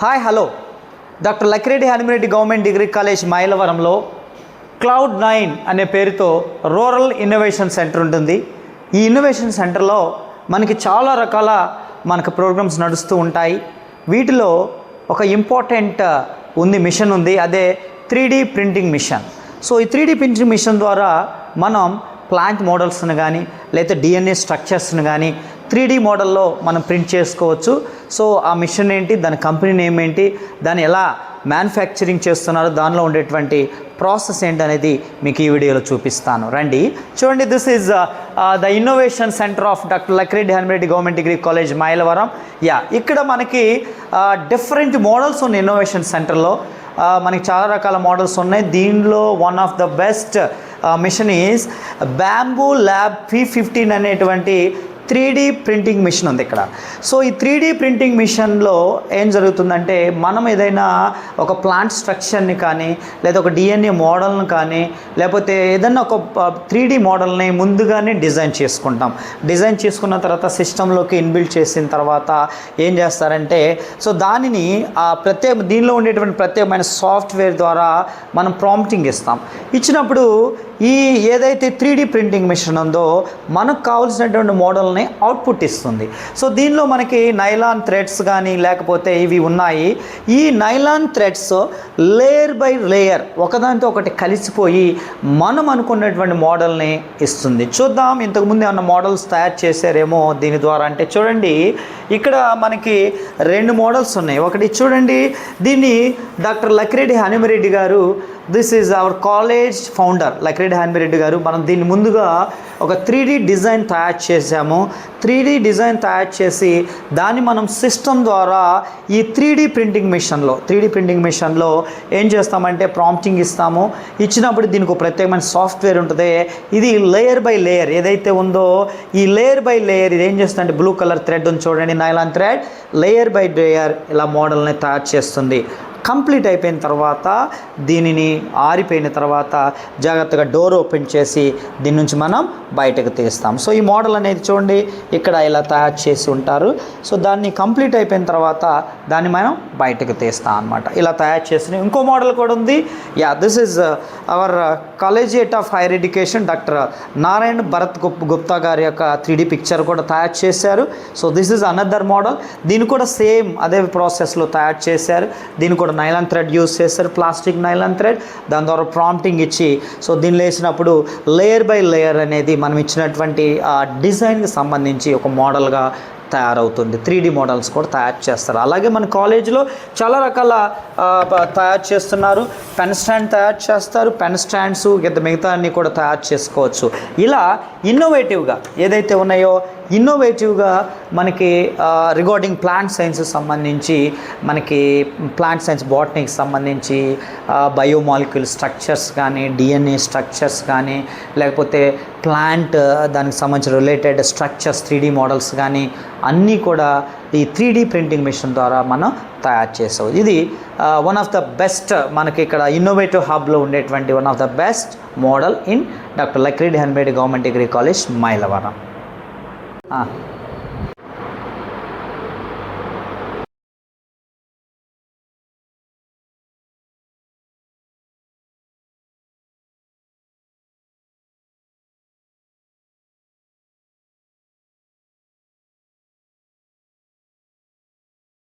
Hi hello doctor Lakkireddy Hanumireddy government degree college మైలవరంలో Cloud9 అనే పేరుతో రూరల్ ఇన్నోవేషన్ సెంటర్ ఉంటుంది. ఈ ఇన్నోవేషన్ సెంటర్లో మనకి చాలా రకాల ప్రోగ్రామ్స్ నడుస్తూ ఉంటాయి. వీటిలో ఒక ఇంపార్టెంట్ మిషన్ ఉంది, అదే 3D ప్రింటింగ్ మిషన్. సో ఈ 3D ప్రింటింగ్ మిషన్ ద్వారా మనం ప్లాంట్ మోడల్స్ని కానీ లేదా DNA స్ట్రక్చర్స్ని కానీ 3D మోడల్లో మనం ప్రింట్ చేసుకోవచ్చు. సో ఆ మిషన్ ఏంటి, దాని కంపెనీ నేమ్ ఏంటి, దాన్ని ఎలా మ్యానుఫ్యాక్చరింగ్ చేస్తున్నారు, దానిలో ఉండేటువంటి ప్రాసెస్ ఏంటి అనేది మీకు ఈ వీడియోలో చూపిస్తాను. రండి చూడండి. This is the innovation centre of doctor Lakkireddy Hanumireddy government degree college Mylavaram. ఇక్కడ మనకి డిఫరెంట్ మోడల్స్ ఉన్నాయి. ఇన్నోవేషన్ సెంటర్లో మనకి చాలా రకాల మోడల్స్ ఉన్నాయి. దీనిలో one of the best machine is Bambu lab P15 అనేటువంటి 3D ప్రింటింగ్ మిషన్ ఉంది ఇక్కడ. సో ఈ 3D ప్రింటింగ్ మిషన్లో ఏం జరుగుతుందంటే, మనం ఏదైనా ఒక ప్లాంట్ స్ట్రక్చర్ని కానీ లేదా ఒక DNA మోడల్ని కానీ లేకపోతే ఏదైనా ఒక 3D మోడల్ని ముందుగానే డిజైన్ చేసుకుంటాం. డిజైన్ చేసుకున్న తర్వాత సిస్టంలోకి ఇన్బిల్డ్ చేసిన తర్వాత ఏం చేస్తారంటే, సో దానిని దీనిలో ఉండేటువంటి ప్రత్యేకమైన సాఫ్ట్వేర్ ద్వారా మనం ప్రాంప్టింగ్ ఇస్తాం. ఇచ్చినప్పుడు ఈ ఏదైతే 3D ప్రింటింగ్ మిషన్ ఉందో మనకు కావాల్సినటువంటి మోడల్ని అవుట్పుట్ ఇస్తుంది. సో దీనిలో మనకి నైలాన్ థ్రెడ్స్ కానీ లేకపోతే ఇవి ఉన్నాయి. ఈ nylon threads layer by layer ఒకదానితో ఒకటి కలిసిపోయి మనం అనుకున్నటువంటి మోడల్ని ఇస్తుంది. చూద్దాం, ఇంతకుముందు ఏమన్నా మోడల్స్ తయారు చేశారేమో దీని ద్వారా. అంటే చూడండి, ఇక్కడ మనకి 2 మోడల్స్ ఉన్నాయి. ఒకటి చూడండి, దీన్ని డాక్టర్ లక్కిరెడ్డి హనుమిరెడ్డి గారు, this is our college founder Lakkireddy Hanumi Reddy గారు. మనం దీన్ని ముందుగా ఒక 3D డిజైన్ తయారు చేసాము. 3D డిజైన్ తయారు చేసి దాన్ని మనం సిస్టమ్ ద్వారా ఈ 3D ప్రింటింగ్ మిషన్లో ఏం చేస్తామంటే ప్రాంప్టింగ్ ఇస్తాము. ఇచ్చినప్పుడు దీనికి ఒక ప్రత్యేకమైన సాఫ్ట్వేర్ ఉంటుంది. ఇది లేయర్ బై లేయర్ ఏదైతే ఉందో ఈ లేయర్ బై లేయర్ ఇది ఏం చేస్తుందంటే, బ్లూ కలర్ థ్రెడ్ ఉంది చూడండి, nylon thread, layer by layer ఇలా మోడల్ని తయారు చేస్తుంది. కంప్లీట్ అయిపోయిన తర్వాత దీనిని ఆరిపోయిన తర్వాత జాగ్రత్తగా డోర్ ఓపెన్ చేసి దీని నుంచి మనం బయటకు తీస్తాం. సో ఈ మోడల్ అనేది చూడండి ఇక్కడ ఇలా తయారు చేసి ఉంటారు. సో దాన్ని కంప్లీట్ అయిపోయిన తర్వాత దాన్ని మనం బయటకు తీస్తాం అన్నమాట. ఇలా తయారు చేసిన ఇంకో మోడల్ కూడా ఉంది. This is our collegiate of higher education doctor Narayan Bharat Gupta గారి యొక్క 3D పిక్చర్ కూడా తయారు చేశారు. So this is another model. దీన్ని కూడా సేమ్ అదే ప్రాసెస్లో తయారు చేశారు. దీన్ని కూడా నైలాన్ థ్రెడ్ యూజ్ చేస్తారు, ప్లాస్టిక్ నైలాన్ థ్రెడ్. దాని ద్వారా ప్రాంప్టింగ్ ఇచ్చి సో దీనిలో వేసినప్పుడు లేయర్ బై లేయర్ అనేది మనం ఇచ్చినటువంటి డిజైన్కి సంబంధించి ఒక మోడల్గా తయారవుతుంది. 3D మోడల్స్ కూడా తయారు చేస్తారు. అలాగే మన కాలేజీలో చాలా రకాల తయారు చేస్తున్నారు. పెన్ స్టాండ్ తయారు చేస్తారు, పెన్ స్టాండ్స్ మిగతా అన్నీ కూడా తయారు చేసుకోవచ్చు. ఇలా ఇన్నోవేటివ్గా ఏదైతే ఉన్నాయో ఇన్నోవేటివ్గా మనకి రిగార్డింగ్ ప్లాంట్ సైన్స్ సంబంధించి, మనకి ప్లాంట్ సైన్స్ బాటనీకి సంబంధించి బయోమాలిక్యూల్ స్ట్రక్చర్స్ కానీ DNA స్ట్రక్చర్స్ కానీ లేకపోతే ప్లాంట్ దానికి సంబంధించిన రిలేటెడ్ స్ట్రక్చర్స్ 3D మోడల్స్ కానీ అన్నీ కూడా ఈ 3D ప్రింటింగ్ మిషన్ ద్వారా మనం తయారు చేసావు. ఇది వన్ ఆఫ్ ద బెస్ట్ మనకి ఇక్కడ ఇన్నోవేటివ్ హబ్లో ఉండేటువంటి one of the best model in doctor Lakkireddy Hanumireddy government degree college Mylavaram.